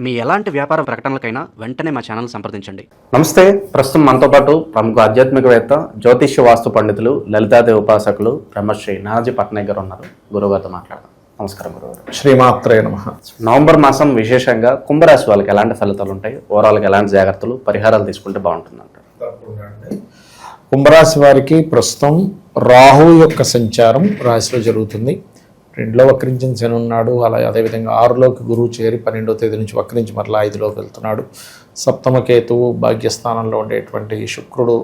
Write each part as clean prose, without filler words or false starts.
మీ ఎలాంటి వ్యాపార ప్రకటనలకైనా వెంటనే మా ఛానల్ సంప్రదించండి. నమస్తే. ప్రస్తుతం మనతో పాటు ప్రముఖ ఆధ్యాత్మికవేత్త, జ్యోతిష్య వాస్తు పండితులు, లలితాదేవి ఉపాసకులు బ్రహ్మశ్రీ నానాజీ పట్నాయక్ గారు ఉన్నారు. గురువుగారితో మాట్లాడదాం. నమస్కారం గురుగారు. శ్రీమాత్రే నమః. నవంబర్ మాసం విశేషంగా కుంభరాశి వాళ్ళకి ఎలాంటి ఫలితాలు ఉంటాయి, ఓవరాల్గా ఎలాంటి జాగ్రత్తలు పరిహారాలు తీసుకుంటే బాగుంటుందంటారు? కుంభరాశి వారికి ప్రస్తుతం రాహు యొక్క సంచారం రాశిలో జరుగుతుంది. 2లో వక్రించిన శని ఉన్నాడు. అలాగే అదేవిధంగా 6లోకి గురువు చేరి 12వ తేదీ నుంచి వక్రించి మరలా 5లోకి వెళ్తున్నాడు. సప్తమ కేతువు భాగ్యస్థానంలో ఉండేటువంటి శుక్రుడు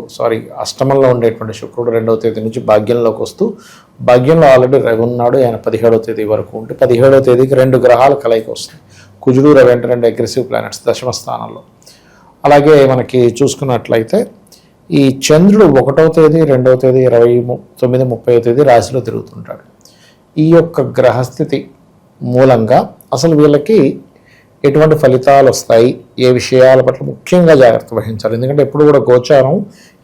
అష్టమంలో ఉండేటువంటి శుక్రుడు 2వ తేదీ నుంచి భాగ్యంలోకి వస్తూ భాగ్యంలో ఆల్రెడీ రవి ఉన్నాడు. ఆయన 17వ తేదీ వరకు ఉంటే 17వ తేదీకి 2 గ్రహాల కలయిక వస్తుంది. కుజుడు రవి అంటే 2 అగ్రెసివ్ ప్లానెట్స్ దశమ స్థానంలో. అలాగే మనకి చూసుకున్నట్లయితే ఈ చంద్రుడు 1వ తేదీ 2వ తేదీ 29, 30వ తేదీ రాశిలో తిరుగుతుంటాడు. ఈ యొక్క గ్రహస్థితి మూలంగా అసలు వీళ్ళకి ఎటువంటి ఫలితాలు వస్తాయి, ఏ విషయాల పట్ల ముఖ్యంగా జాగ్రత్త వహించాలి. ఎందుకంటే ఎప్పుడు కూడా గోచారం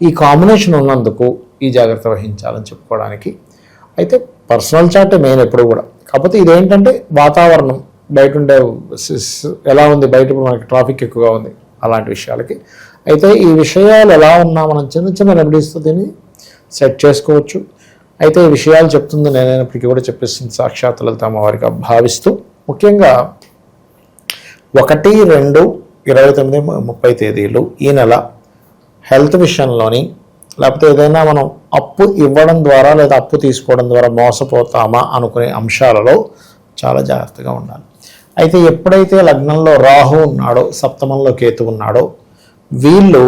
ఈ కాంబినేషన్ ఉన్నందుకు ఈ జాగ్రత్త వహించాలని చెప్పుకోవడానికి. అయితే పర్సనల్ చార్ట్ మెయిన్ ఎప్పుడు కూడా. కాకపోతే ఇదేంటంటే వాతావరణం బయట ఉండే ఎలా ఉంది, బయట మనకి ట్రాఫిక్ ఎక్కువగా ఉంది, అలాంటి విషయాలకి. అయితే ఈ విషయాలు ఎలా ఉన్నా మనం చిన్న చిన్న రెమెడీస్తో దీన్ని సెట్ చేసుకోవచ్చు. అయితే ఈ విషయాలు చెప్తుంది నేనైనప్పటికీ కూడా చెప్పేస్తుంది సాక్షాత్ లలిత అమ్మవారిగా భావిస్తూ, ముఖ్యంగా 1, 2, 29, 30 తేదీలు ఈ నెల హెల్త్ విషయంలోని, లేకపోతే ఏదైనా మనం అప్పు ఇవ్వడం ద్వారా లేదా అప్పు తీసుకోవడం ద్వారా మోసపోతామా అనుకునే అంశాలలో చాలా జాగ్రత్తగా ఉండాలి. అయితే ఎప్పుడైతే లగ్నంలో రాహు ఉన్నాడో, సప్తమంలో కేతు ఉన్నాడో, వీళ్ళు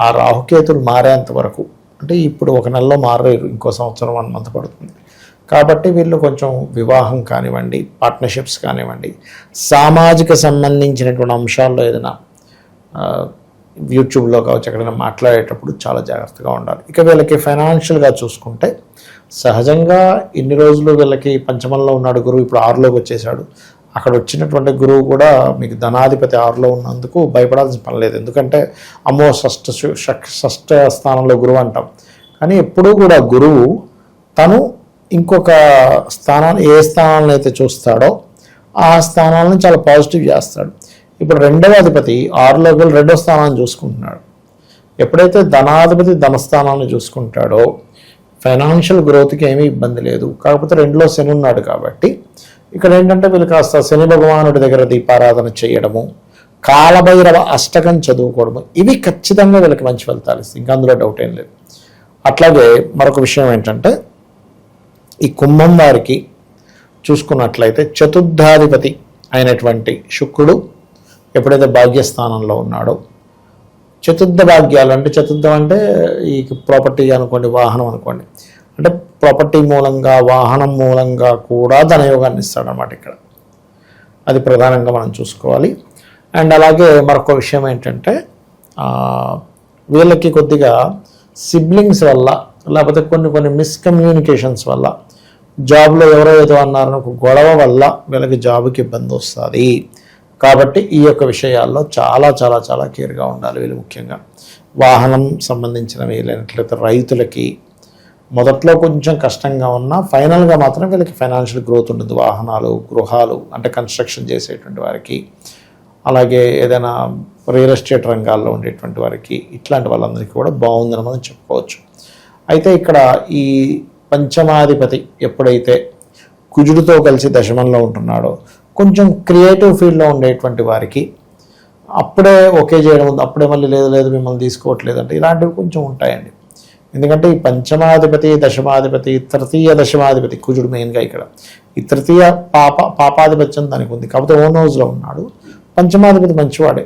ఆ రాహుకేతులు మారేంత వరకు, అంటే ఇప్పుడు 1 నెలలో మారలేరు, ఇంకో సంవత్సరం 1 మంత్ పడుతుంది. కాబట్టి వీళ్ళు కొంచెం వివాహం కానివ్వండి, పార్ట్నర్షిప్స్ కానివ్వండి, సామాజిక సంబంధించినటువంటి అంశాల్లో ఏదైనా యూట్యూబ్లో కావచ్చు ఎక్కడైనా మాట్లాడేటప్పుడు చాలా జాగ్రత్తగా ఉండాలి. ఇక వీళ్ళకి ఫైనాన్షియల్గా చూసుకుంటే సహజంగా ఇన్ని రోజులు వీళ్ళకి పంచమంలో ఉన్నాడు గురువు, ఇప్పుడు 6లోకి వచ్చేసాడు. అక్కడ వచ్చినటువంటి గురువు కూడా మీకు ధనాధిపతి 6లో ఉన్నందుకు భయపడాల్సిన పని లేదు. ఎందుకంటే అమ్మో షష్ఠ స్థానంలో గురువు అంటాం. కానీ ఎప్పుడూ కూడా గురువు తను ఇంకొక స్థానాన్ని, ఏ స్థానాలను అయితే చూస్తాడో ఆ స్థానాలను చాలా పాజిటివ్ చేస్తాడు. ఇప్పుడు 2వ అధిపతి 6లోకి వెళ్ళి 2వ స్థానాన్ని చూసుకుంటున్నాడు. ఎప్పుడైతే ధనాధిపతి ధనస్థానాన్ని చూసుకుంటాడో ఫైనాన్షియల్ గ్రోత్కి ఏమీ ఇబ్బంది లేదు. కాకపోతే 2లో శని ఉన్నాడు కాబట్టి ఇక్కడ ఏంటంటే వీళ్ళు కాస్త శని భగవానుడి దగ్గర దీపారాధన చేయడము, కాలభైరవ అష్టకం చదువుకోవడము, ఇవి ఖచ్చితంగా వీళ్ళకి మంచి ఫలితాలు ఇస్తాయి. ఇంకా అందులో డౌట్ ఏం లేదు. అట్లాగే మరొక విషయం ఏంటంటే ఈ కుంభం వారికి చూసుకున్నట్లయితే చతుర్థాధిపతి అయినటువంటి శుక్రుడు ఎప్పుడైతే భాగ్యస్థానంలో ఉన్నాడో, చతుర్థ భాగ్యాలు అంటే చతుర్థం అంటే ఈ ప్రాపర్టీ అనుకోండి, వాహనం అనుకోండి, అంటే ప్రాపర్టీ మూలంగా, వాహనం మూలంగా కూడా ధనయోగాన్ని ఇస్తాడనమాట ఇక్కడ. అది ప్రధానంగా మనం చూసుకోవాలి. అండ్ అలాగే మరొక విషయం ఏంటంటే వీళ్ళకి కొద్దిగా సిబ్లింగ్స్ వల్ల, లేకపోతే కొన్ని మిస్కమ్యూనికేషన్స్ వల్ల, జాబ్లో ఎవరో ఏదో అన్నారని ఒక గొడవ వల్ల వీళ్ళకి జాబ్కి ఇబ్బంది వస్తుంది. కాబట్టి ఈ యొక్క విషయాల్లో చాలా చాలా చాలా కేర్గా ఉండాలి వీళ్ళు. ముఖ్యంగా వాహనం సంబంధించినవి, లేనట్లయితే రైతులకి మొదట్లో కొంచెం కష్టంగా ఉన్నా ఫైనల్గా మాత్రం వీళ్ళకి ఫైనాన్షియల్ గ్రోత్ ఉంటుంది. వాహనాలు, గృహాలు అంటే కన్స్ట్రక్షన్ చేసేటువంటి వారికి, అలాగే ఏదైనా రియల్ ఎస్టేట్ రంగాల్లో ఉండేటువంటి వారికి, ఇట్లాంటి వాళ్ళందరికీ కూడా బాగుందని మనం చెప్పుకోవచ్చు. అయితే ఇక్కడ ఈ పంచమాధిపతి ఎప్పుడైతే కుజుడితో కలిసి దశమంలో ఉంటున్నాడో, కొంచెం క్రియేటివ్ ఫీల్డ్లో ఉండేటువంటి వారికి అప్పుడే ఓకే చేయడం ఉంది, అప్పుడే మళ్ళీ లేదు మిమ్మల్ని తీసుకోవట్లేదు అంటే ఇలాంటివి కొంచెం ఉంటాయండి. ఎందుకంటే ఈ పంచమాధిపతి, దశమాధిపతి, తృతీయ దశమాధిపతి కుజుడు మెయిన్గా ఇక్కడ. ఈ తృతీయ పాపాధిపత్యం దానికి ఉంది, కాకపోతే ఓన్ హౌస్లో ఉన్నాడు. పంచమాధిపతి మంచివాడే.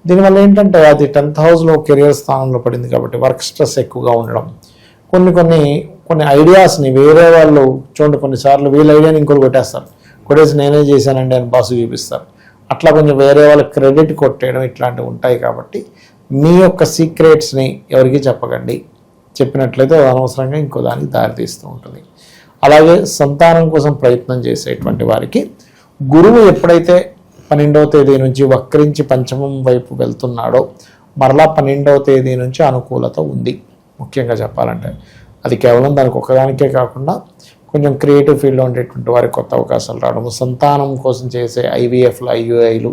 దీనివల్ల ఏంటంటే అది 10th హౌస్లో కెరియర్ స్థానంలో పడింది కాబట్టి వర్క్ స్ట్రెస్ ఎక్కువగా ఉండడం, కొన్ని ఐడియాస్ని వేరే వాళ్ళు చూడండి, కొన్నిసార్లు వీళ్ళ ఐడియాని ఇంకోటి కొట్టేసి నేనే చేశానండి అని బాసు చూపిస్తారు. అట్లా కొంచెం వేరే వాళ్ళ క్రెడిట్ కొట్టేయడం ఇట్లాంటివి ఉంటాయి. కాబట్టి మీ యొక్క సీక్రెట్స్ని ఎవరికి చెప్పకండి. చెప్పినట్లయితే అనవసరంగా ఇంకో దానికి దారితీస్తూ ఉంటుంది. అలాగే సంతానం కోసం ప్రయత్నం చేసేటువంటి వారికి గురువు ఎప్పుడైతే 12వ తేదీ నుంచి వక్రించి పంచమం వైపు వెళ్తున్నాడో, మరలా 12వ తేదీ నుంచి అనుకూలత ఉంది. ముఖ్యంగా చెప్పాలంటే అది కేవలం దానికి ఒక్కదానికే కాకుండా కొంచెం క్రియేటివ్ ఫీల్డ్లో ఉండేటువంటి వారికి కొత్త అవకాశాలు రావడము, సంతానం కోసం చేసే ఐవీఎఫ్లు, ఐయుఐలు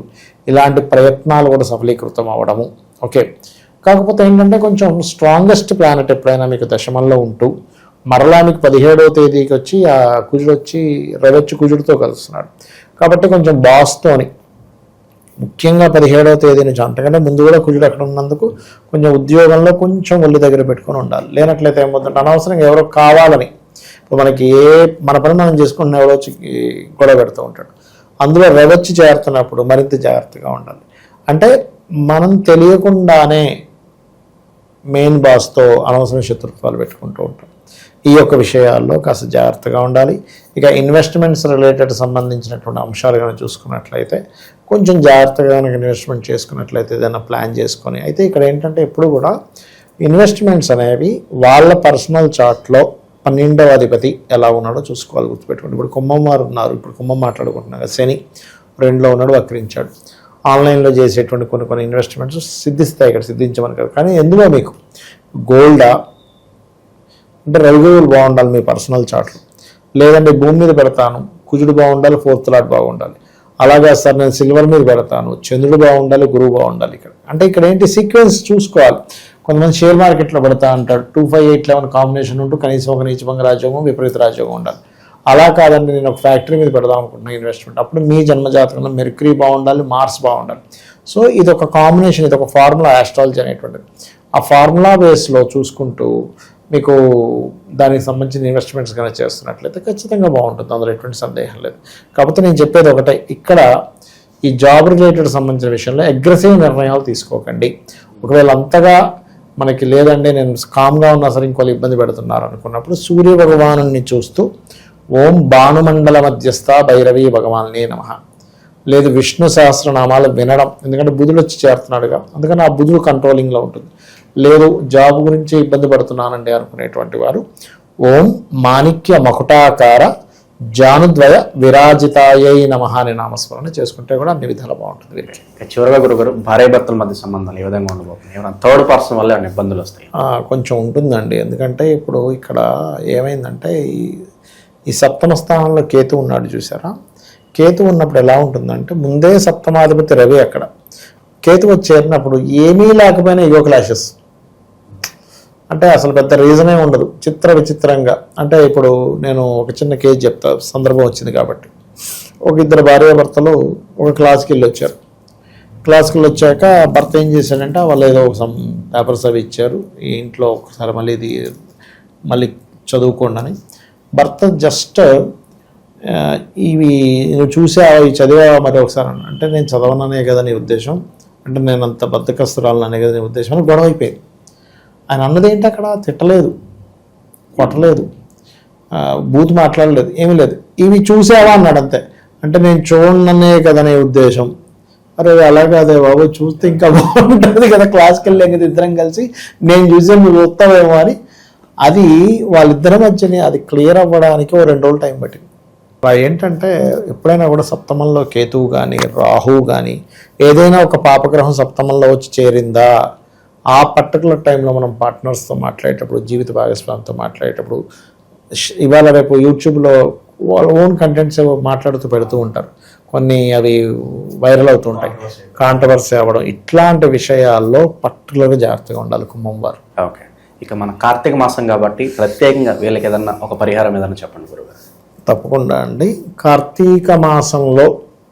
ఇలాంటి ప్రయత్నాలు కూడా సఫలీకృతం అవ్వడము. ఓకే, కాకపోతే ఏంటంటే కొంచెం స్ట్రాంగెస్ట్ ప్లానెట్ ఎప్పుడైనా మీకు దశమంలో ఉంటూ మరలా మీకు 17వ తేదీకి వచ్చి ఆ కుజుడు వచ్చి రవి కుజుడితో కలుస్తున్నాడు. కాబట్టి కొంచెం బాస్తోని ముఖ్యంగా 17వ తేదీ నుంచి, అంతకంటే ముందు కూడా కుజుడు అక్కడ ఉన్నందుకు కొంచెం ఉద్యోగంలో కొంచెం ఒళ్ళు దగ్గర పెట్టుకొని ఉండాలి. లేనట్లయితే ఏమవుతుంటే అనవసరంగా ఎవరో కావాలని, ఇప్పుడు మనకి మన పని మనం చేసుకుంటున్న ఎవరో వచ్చి గొడవ పెడుతూ ఉంటాడు. అందులో రవచ్చి చేరుతున్నప్పుడు మరింత జాగ్రత్తగా ఉండాలి. అంటే మనం తెలియకుండానే మెయిన్ బాస్తో అనవసరం శత్రుత్వాలు పెట్టుకుంటూ ఉంటాం. ఈ యొక్క విషయాల్లో కాస్త జాగ్రత్తగా ఉండాలి. ఇక ఇన్వెస్ట్మెంట్స్ రిలేటెడ్ సంబంధించినటువంటి అంశాలు కనుక చూసుకున్నట్లయితే కొంచెం జాగ్రత్తగా కనుక ఇన్వెస్ట్మెంట్ చేసుకున్నట్లయితే ఏదైనా ప్లాన్ చేసుకొని, అయితే ఇక్కడ ఏంటంటే ఎప్పుడు కూడా ఇన్వెస్ట్మెంట్స్ అనేవి వాళ్ళ పర్సనల్ చార్ట్లో 12వ అధిపతి ఎలా ఉన్నాడో చూసుకోవాలి, గుర్తుపెట్టుకోండి. ఇప్పుడు కుంభం వారు ఉన్నారు, ఇప్పుడు కుంభం మాట్లాడుకుంటున్నాం కదా, శని 2లో ఉన్నాడు, వక్రించాడు. ఆన్లైన్లో చేసేటువంటి కొన్ని ఇన్వెస్ట్మెంట్స్ సిద్ధిస్తాయి, ఇక్కడ సిద్ధించమని కదా. కానీ ఎందులో మీకు గోల్డా అంటే రవిగురువులు బాగుండాలి మీ పర్సనల్ చార్ట్లు, లేదంటే భూమి మీద పెడతాను కుజుడు బాగుండాలి, 4th లాట్ బాగుండాలి. అలాగే సార్ నేను సిల్వర్ మీద పెడతాను, చంద్రుడు బాగుండాలి, గురువు బాగుండాలి. ఇక్కడ ఇక్కడ ఏంటి సీక్వెన్స్ చూసుకోవాలి. కొంతమంది షేర్ మార్కెట్లో పెడతా అంటాడు, 2, 5, 8, 11 కాంబినేషన్ ఉంటూ కనీసం ఒక నీచభంగ రాజ్యోగం, విపరీత రాజ్యోగం ఉండాలి. అలా కాదండి, నేను ఒక ఫ్యాక్టరీ మీద పెడదాం అనుకుంటున్నాను ఇన్వెస్ట్మెంట్, అప్పుడు మీ జన్మజాతకంలో మెర్క్యూరీ బాగుండాలి, మార్స్ బాగుండాలి. సో ఇది ఒక కాంబినేషన్, ఇది ఒక ఫార్ములా, ఆస్ట్రాలజీ అనేటువంటిది. ఆ ఫార్ములా బేస్లో చూసుకుంటూ మీకు దానికి సంబంధించిన ఇన్వెస్ట్మెంట్స్ కనుక చేస్తున్నట్లయితే ఖచ్చితంగా బాగుంటుంది, అందులో ఎటువంటి సందేహం లేదు. కాకపోతే నేను చెప్పేది ఒకటే, ఇక్కడ ఈ జాబ్ రిలేటెడ్ సంబంధించిన విషయంలో అగ్రెసివ్ నిర్ణయాలు తీసుకోకండి. ఒకవేళ అంతగా మనకి లేదంటే నేను కామ్గా ఉన్నా సరే ఇంకోళ్ళు ఇబ్బంది పెడుతున్నారు అనుకున్నప్పుడు సూర్య భగవాను చూస్తూ ఓం భానుమండల మధ్యస్థ భైరవీ భగవానే నమః, లేదు విష్ణు సహస్రనామాలు వినడం, ఎందుకంటే బుధుడు వచ్చి చేరుతున్నాడుగా, అందుకని ఆ బుధుడు కంట్రోలింగ్లో ఉంటుంది. లేదు జాబ్ గురించి ఇబ్బంది పడుతున్నానండి అనుకునేటువంటి వారు ఓం మాణిక్య మకుటాకార జానుద్వయ విరాజితాయై నమః అనే నామస్మరణ చేసుకుంటే కూడా అన్ని విధాలు బాగుంటుంది వీరికి. చివరిగా గురుగారు, భార్యాభర్తల మధ్య సంబంధాలు ఏ విధంగా ఉండబోతుంది? ఏమైనా థర్డ్ పర్సన్ వల్ల ఏమైనా ఇబ్బందులు వస్తాయి? కొంచెం ఉంటుందండి. ఎందుకంటే ఇప్పుడు ఇక్కడ ఏమైందంటే ఈ సప్తమ స్థానంలో కేతు ఉన్నాడు చూసారా, కేతు ఉన్నప్పుడు ఎలా ఉంటుందంటే ముందే సప్తమాధిపతి రవి అక్కడ, కేతు వచ్చి చేరినప్పుడు ఏమీ లేకపోయినా ఇగో క్లాషెస్, అంటే అసలు పెద్ద రీజనే ఉండదు, విచిత్రంగా. అంటే ఇప్పుడు నేను ఒక చిన్న కేసు చెప్తా, సందర్భం వచ్చింది కాబట్టి. ఒక ఇద్దరు భార్యాభర్తలు ఒక క్లాస్కి వెళ్ళి వచ్చారు. క్లాస్కి వెళ్ళి వచ్చాక భర్త ఏం చేశాడంటే వాళ్ళు ఏదో సమ్ పేపర్స్ అవి ఇచ్చారు, ఈ ఇంట్లో ఒకసారి మళ్ళీ చదువుకోండి అని. భర్త జస్ట్ ఇవి నువ్వు చూసావా, ఇవి చదివావా మరి ఒకసారి అంటే నేను చదవననే కదా నీ ఉద్దేశం, అంటే నేను అంత బద్ధకస్తురాలనే కదా నీ ఉద్దేశం అని గొడవ అయిపోయింది. ఆయన అన్నది ఏంటి, అక్కడ తిట్టలేదు, కొట్టలేదు, బూత్ మాట్లాడలేదు, ఏమీ లేదు, ఇవి చూసావా అన్నాడు అంతే. అంటే నేను చూడననే కదా నీ ఉద్దేశం. అరే అలాగే అదే బాబు, చూస్తే ఇంకా బాగుంటుంది కదా, క్లాస్కి వెళ్ళే కదా ఇద్దరం కలిసి, నేను చూసే నువ్వు చూస్తావేమో అని. అది వాళ్ళిద్దరి మధ్యని అది క్లియర్ అవ్వడానికి ఓ 2 రోజులు టైం పట్టింది. అలా ఏంటంటే ఎప్పుడైనా కూడా సప్తమంలో కేతువు కానీ రాహువు కానీ ఏదైనా ఒక పాపగ్రహం సప్తమంలో వచ్చి చేరిందా, ఆ పర్టికులర్ టైంలో మనం పార్ట్నర్స్తో మాట్లాడేటప్పుడు, జీవిత భాగస్వామితో మాట్లాడేటప్పుడు, ఇవాళ రేపు యూట్యూబ్లో వాళ్ళ ఓన్ కంటెంట్స్ మాట్లాడుతూ పెడుతూ ఉంటారు, కొన్ని అవి వైరల్ అవుతూ ఉంటాయి, కాంట్రవర్సీ అవ్వడం, ఇట్లాంటి విషయాల్లో పర్టికులర్గా జాగ్రత్తగా ఉండాలి కుంభం వారు. ఓకే, ఇక మన కార్తీక మాసం కాబట్టి ప్రత్యేకంగా వీళ్ళకి ఏదన్నా ఒక పరిహారం ఏదన్నా చెప్పండి గురుగారు. తప్పకుండా అండి. కార్తీక మాసంలో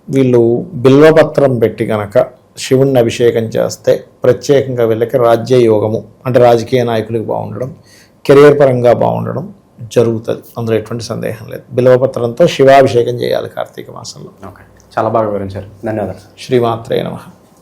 వీళ్ళు బిల్వపత్రం పెట్టి కనుక శివుణ్ణి అభిషేకం చేస్తే ప్రత్యేకంగా వీళ్ళకి రాజ్య యోగము, అంటే రాజకీయ నాయకులకు బాగుండడం, కెరియర్ పరంగా బాగుండడం జరుగుతుంది, అందులో ఎటువంటి సందేహం లేదు. బిల్వపత్రంతో శివాభిషేకం చేయాలి కార్తీక మాసంలో. ఓకే, చాలా బాగా వివరించారు, ధన్యవాదాలు. శ్రీమాత్రే నమః.